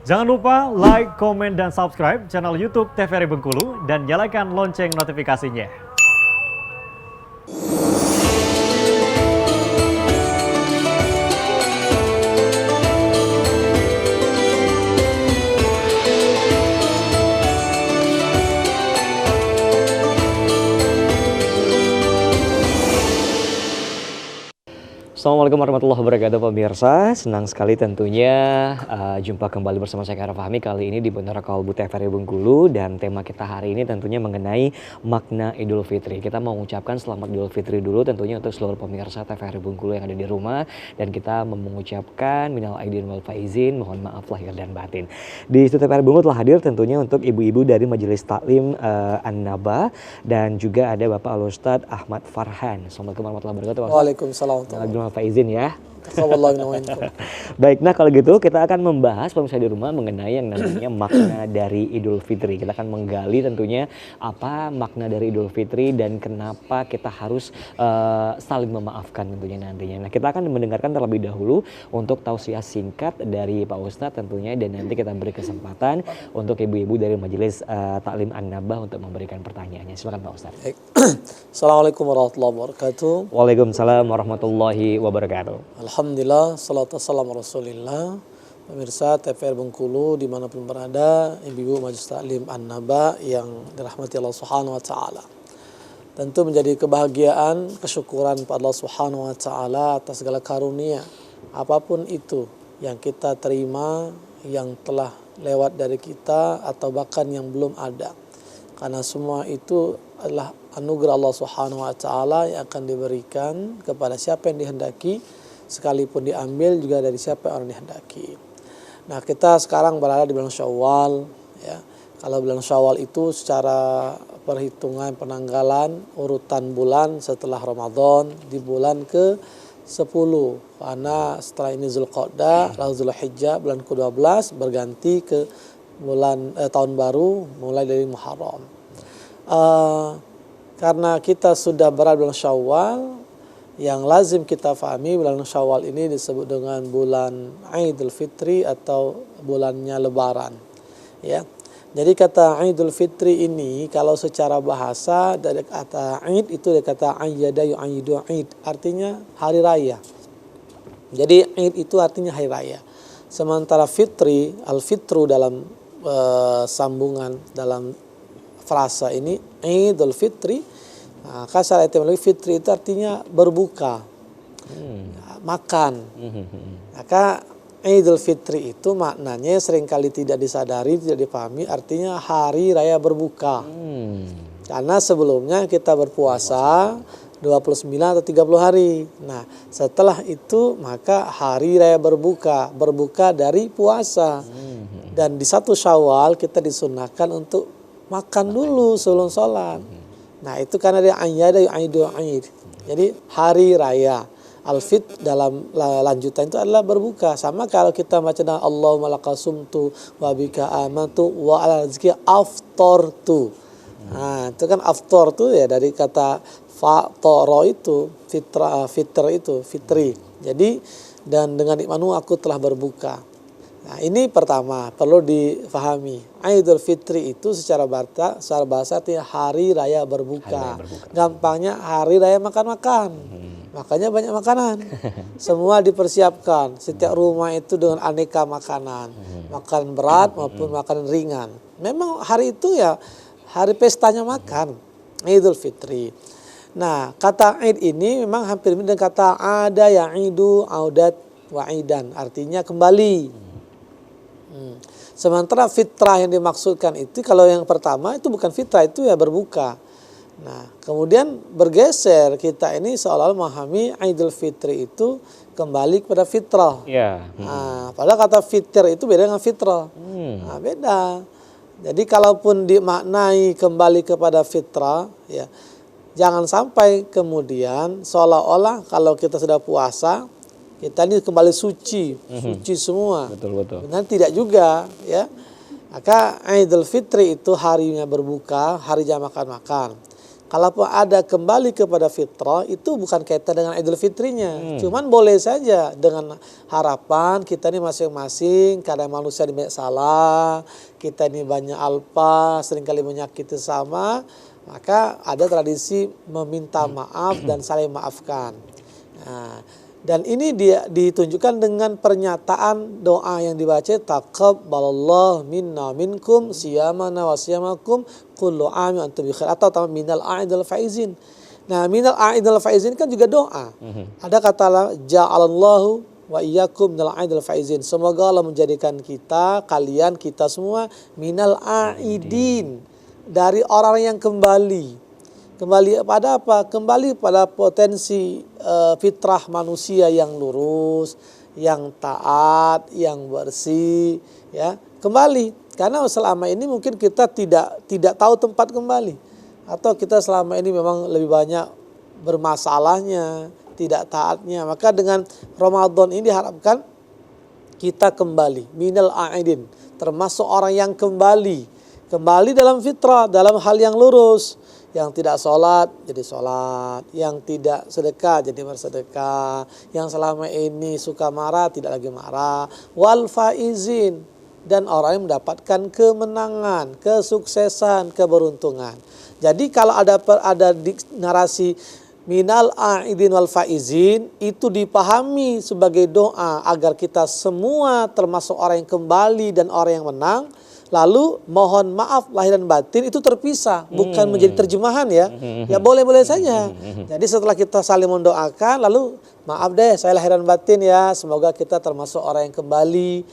Jangan lupa like, komen, dan subscribe channel YouTube TVRI Bengkulu dan nyalakan lonceng notifikasinya. Assalamualaikum warahmatullahi wabarakatuh pemirsa. Senang sekali tentunya jumpa kembali bersama saya Kara Fahmi kali ini di Menara Kalbu TVRI Bengkulu, dan tema kita hari ini tentunya mengenai makna Idul Fitri. Kita mau mengucapkan selamat Idul Fitri dulu tentunya untuk seluruh pemirsa TVRI Bengkulu yang ada di rumah, dan kita mengucapkan minal aidin wal faizin, mohon maaf lahir dan batin. Di studio TVRI Bengkulu telah hadir tentunya untuk ibu-ibu dari Majelis Taklim An-Naba, dan juga ada Bapak Al-Ustadz Ahmad Farhan. Assalamualaikum warahmatullahi wabarakatuh. Waalaikumsalam. Pak izin ya. Assalamualaikum. Baik, nah kalau gitu kita akan membahas pemirsa di rumah mengenai yang namanya makna dari Idul Fitri. Kita akan menggali tentunya apa makna dari Idul Fitri dan kenapa kita harus saling memaafkan tentunya nantinya. Nah, kita akan mendengarkan terlebih dahulu untuk tausiah singkat dari Pak Ustadz tentunya, dan nanti kita beri kesempatan untuk ibu-ibu dari Majelis Taklim An-Nabah untuk memberikan pertanyaannya. Silakan Pak Ustadz. Assalamualaikum warahmatullahi wabarakatuh. Waalaikumsalam warahmatullahi wabarakatuh. Alhamdulillah, salatu wassalamu rasulillah. Pemirsa TVRI Bengkulu dimanapun berada, ibu-ibu Majelis Taklim An-Naba yang dirahmati Allah Subhanahu wa Ta'ala. Tentu menjadi kebahagiaan, kesyukuran pada Allah Subhanahu wa Ta'ala atas segala karunia apapun itu yang kita terima, yang telah lewat dari kita atau bahkan yang belum ada. Karena semua itu adalah anugerah Allah Subhanahu wa Ta'ala yang akan diberikan kepada siapa yang dihendaki, sekalipun diambil juga dari siapa yang orang dihendaki. Nah, kita sekarang berada di bulan Syawal, ya. Kalau bulan Syawal itu secara perhitungan penanggalan urutan bulan setelah Ramadan di bulan ke-10. Karena setelah ini Zulqa'dah, lalu Zulhijjah bulan ke-12 berganti ke bulan tahun baru mulai dari Muharram. Karena kita sudah berada di bulan Syawal, yang lazim kita fahami bulan Syawal ini disebut dengan bulan Idul Fitri atau bulannya Lebaran, ya. Jadi kata Idul Fitri ini kalau secara bahasa dari kata Id itu dari kata ayyada yu'ayyidu Id, artinya hari raya. Jadi Id itu artinya hari raya. Sementara Fitri, al-fitru dalam sambungan dalam frasa ini Idul Fitri, kasar etimologi fitri itu artinya berbuka, makan. Maka Idul Fitri itu maknanya seringkali tidak disadari, tidak dipahami, artinya hari raya berbuka. Karena sebelumnya kita berpuasa 29 atau 30 hari. Nah, setelah itu maka hari raya berbuka dari puasa. Dan di 1 Syawal kita disunahkan untuk makan dulu sebelum sholat. Nah, itu karena dia ayyada yu'aidu Id. Jadi hari raya. Al-fit dalam lanjutan itu adalah berbuka. Sama kalau kita baca dengan Allahumma lakasumtu wa bika amantu wa ala rizki aftortu. Nah, itu kan aftor tuh ya dari kata fatoro itu, fitri. Jadi dan dengan nikmatmu aku telah berbuka. Nah, ini pertama perlu difahami. Idul Fitri itu secara bahasa artinya hari raya berbuka. Gampangnya hari raya makan-makan. Makanya banyak makanan. Semua dipersiapkan. Setiap rumah itu dengan aneka makanan. Makanan berat maupun makanan ringan. Memang hari itu ya hari pestanya makan. Idul Fitri. Nah, kata Id ini memang hampir mirip dengan kata ada ya'idu audat wa'idan. Artinya kembali. Sementara fitrah yang dimaksudkan itu kalau yang pertama itu bukan fitrah, itu ya berbuka. Nah, kemudian bergeser kita ini seolah-olah memahami Idul Fitri itu kembali kepada fitrah. Nah, padahal kata fitr itu beda dengan fitrah. Nah, beda. Jadi kalaupun dimaknai kembali kepada fitrah, ya jangan sampai kemudian seolah-olah kalau kita sudah puasa kita ini kembali suci semua. Betul. Benar tidak juga, ya. Maka Idul Fitri itu harinya berbuka, hari jam makan-makan. Kalaupun ada kembali kepada fitrah, itu bukan kaitan dengan Idul Fitrinya. Cuman boleh saja dengan harapan kita ini masing-masing, kadang manusia ini banyak salah, kita ini banyak alpa, seringkali menyakiti sama, maka ada tradisi meminta maaf dan saling maafkan. Nah, dan ini dia ditunjukkan dengan pernyataan doa yang dibaca, taqabbalallahu minna minkum siyamana wa siyamakum kullu amin wa antum bi khair, atau minal a'idil faizin. Nah, minal a'idil faizin kan juga doa. Ada kata ja'alallahu wa iyyakum minal a'idil faizin. Semoga Allah menjadikan kita, kalian, kita semua minal a'idin, dari orang yang kembali. Kembali pada apa? Kembali pada potensi fitrah manusia yang lurus, yang taat, yang bersih, ya. Kembali, karena selama ini mungkin kita tidak tahu tempat kembali, atau kita selama ini memang lebih banyak bermasalahnya, tidak taatnya. Maka dengan Ramadan ini diharapkan kita kembali, minal a'idin, termasuk orang yang kembali dalam fitrah, dalam hal yang lurus. Yang tidak sholat jadi sholat, yang tidak sedekah jadi bersedekah, yang selama ini suka marah tidak lagi marah. Wal faizin, dan orang yang mendapatkan kemenangan, kesuksesan, keberuntungan. Jadi kalau ada narasi minal a'idin wal faizin, itu dipahami sebagai doa agar kita semua termasuk orang yang kembali dan orang yang menang. Lalu mohon maaf lahir dan batin itu terpisah, bukan menjadi terjemahan ya. Ya boleh-boleh saja. Jadi setelah kita saling mendoakan, lalu maaf deh saya lahir dan batin ya, semoga kita termasuk orang yang kembali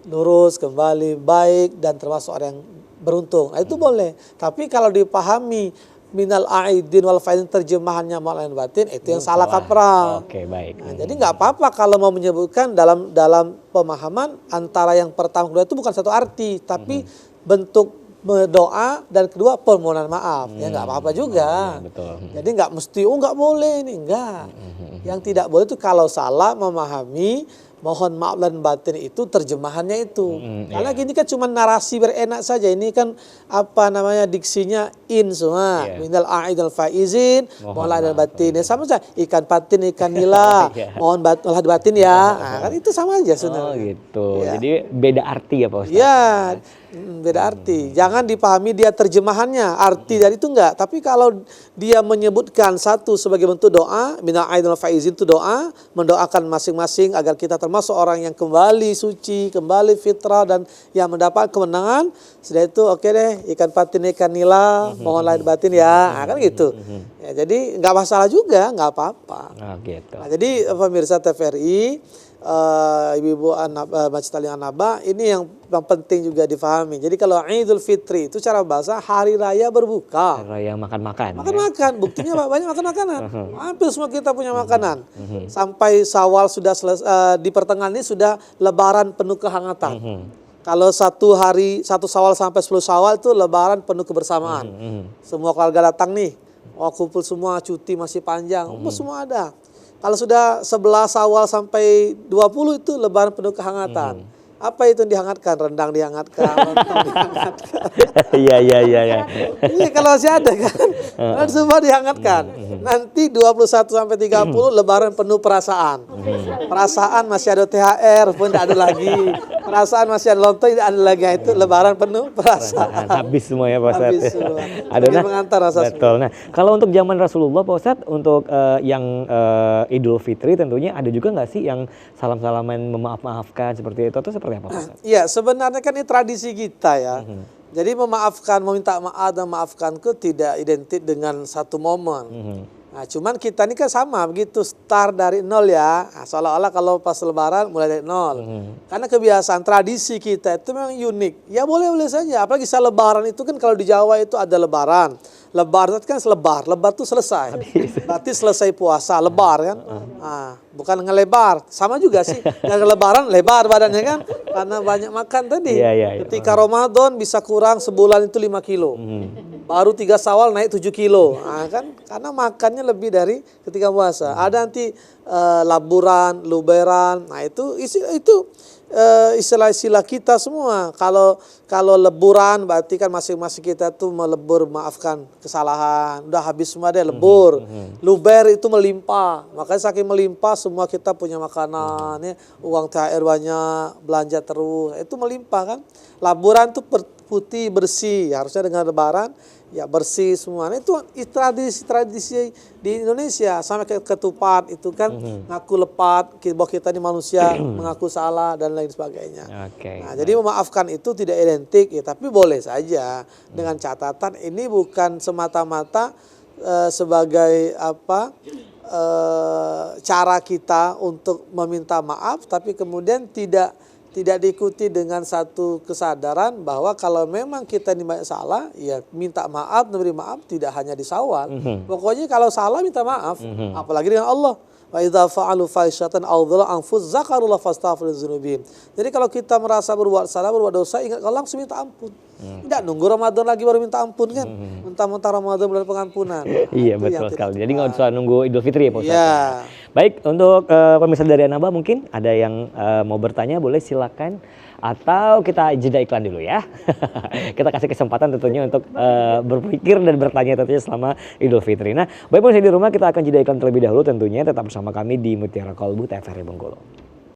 lurus, kembali baik, dan termasuk orang yang beruntung. Nah, itu boleh. Tapi kalau dipahami minal a'idin wal faizin terjemahannya mohon lahir dan batin, itu yang salah kaprah. Oke, baik. Nah, jadi nggak apa-apa kalau mau menyebutkan dalam pemahaman antara yang pertama kedua itu bukan satu arti, tapi bentuk doa, dan kedua permohonan maaf. Ya nggak apa-apa juga. Betul. Jadi nggak mesti nggak boleh ini, enggak. Yang tidak boleh itu kalau salah memahami mohon maaf dan batin itu terjemahannya itu. Karena gini kan cuma narasi berenak saja. Ini kan apa namanya diksinya in semua. Minal a'idil faizin, mohon maaf dan batin. Ya, sama saja ikan patin, ikan nila, mohon maaf dan batin ya. Nah, kan itu sama aja sebenarnya. Oh gitu. Ya. Jadi beda arti ya Pak Ustadz? Iya, beda arti. Jangan dipahami dia terjemahannya, arti dari itu enggak. Tapi kalau dia menyebutkan satu sebagai bentuk doa, minal a'idil faizin itu doa, mendoakan masing-masing agar kita termasuk orang yang kembali suci, kembali fitrah, dan yang mendapat kemenangan. Sudah itu oke deh, ikan patin, ikan nila, mohon lahir batin ya. Nah, kan gitu. Ya, jadi nggak masalah juga, nggak apa-apa. Oh gitu. Nah, jadi pemirsa TVRI, ibu-ibu Majlis Anaba, ini yang penting juga difahami. Jadi kalau Idul Fitri itu cara bahasa hari raya berbuka. Hari raya makan-makan. Makan-makan, buktinya banyak makan makanan. Hampir semua kita punya makanan. Sampai Syawal sudah di pertengahan ini sudah lebaran penuh kehangatan. Kalau satu Syawal sampai 10 Syawal itu lebaran penuh kebersamaan. Semua keluarga datang nih. Kumpul semua, cuti masih panjang. Semua ada. Kalau sudah 11 Syawal sampai 20 itu lebaran penuh kehangatan. Apa itu yang dihangatkan? Rendang dihangatkan, lontong dihangatkan. Iya. Ini kalau masih ada kan, kan semua dihangatkan. Nanti 21 sampai 30 lebaran penuh perasaan. Perasaan masih ada THR pun tidak ada lagi. Perasaan masih ada lontong tidak ada lagi. Itu lebaran penuh perasaan. Habis semua ya Pak Ustadz. Habis semua. Ada mengantar rasa betul. Nah, kalau untuk zaman Rasulullah Pak Ustadz, untuk yang Idul Fitri tentunya ada juga nggak sih yang salam-salaman memaaf-maafkan seperti itu, atau seperti apa Pak Ustadz? Iya, sebenarnya kan ini tradisi kita ya. Jadi memaafkan, meminta maaf dan maafkan itu tidak identik dengan satu momen. Nah, cuman kita ini kan sama begitu, start dari nol ya. Nah, seolah-olah kalau pas lebaran mulai dari nol. Karena kebiasaan tradisi kita itu memang unik. Ya boleh-boleh saja. Apalagi saya lebaran itu kan kalau di Jawa itu ada lebaran. Lebaran itu kan lebar itu selesai. Berarti selesai puasa, lebar kan. Nah, bukan ngelebar. Sama juga sih. Yang lebaran lebar badannya kan. Karena banyak makan tadi. Iya. Ketika Ramadan bisa kurang sebulan itu 5 kilo. baru 3 Syawal naik 7 kilo. Nah, kan karena makannya lebih dari ketika puasa. Ada nanti laburan, luberan. Nah, itu istilah-istilah kita semua. Kalau leburan berarti kan masing-masing kita tuh melebur, maafkan kesalahan. Udah habis semua deh lebur. Luber itu melimpah. Makanya saking melimpah semua kita punya makanan, ya, uang THR banyak, belanja terus. Itu melimpah kan. Laburan tuh putih bersih. Harusnya dengan lebaran ya bersih semua. Nah, itu tradisi di Indonesia. Sama kayak ketupat itu kan ngaku lepat, bahwa kita ini manusia mengaku salah dan lain sebagainya. Nah, jadi memaafkan itu tidak identik ya, tapi boleh saja dengan catatan ini bukan semata-mata sebagai cara kita untuk meminta maaf, tapi kemudian tidak diikuti dengan satu kesadaran bahwa kalau memang kita ini banyak salah, ya minta maaf, memberi maaf tidak hanya di Syawal. Pokoknya kalau salah minta maaf, apalagi dengan Allah. Wa idza fa'alu fahisyatan aw dzalamu anfus zakarullah fastaghfiru dzunubihim. Jadi kalau kita merasa berbuat salah, berbuat dosa, ingat kalau langsung minta ampun. Tidak nunggu Ramadan lagi baru minta ampun kan. Mentah-mentah Ramadan bulan pengampunan. Iya, betul sekali. Jadi nggak usah nunggu Idul Fitri ya Pak Ustadz. Iya. Baik, untuk pemirsa dari Anaba mungkin ada yang mau bertanya, boleh silakan. Atau kita jeda iklan dulu ya. Kita kasih kesempatan tentunya untuk berpikir dan bertanya tentunya selama Idul Fitri. Nah, baik pemirsa di rumah, kita akan jeda iklan terlebih dahulu tentunya. Tetap bersama kami di Mutiara Kolbu TVRI Bengkulu.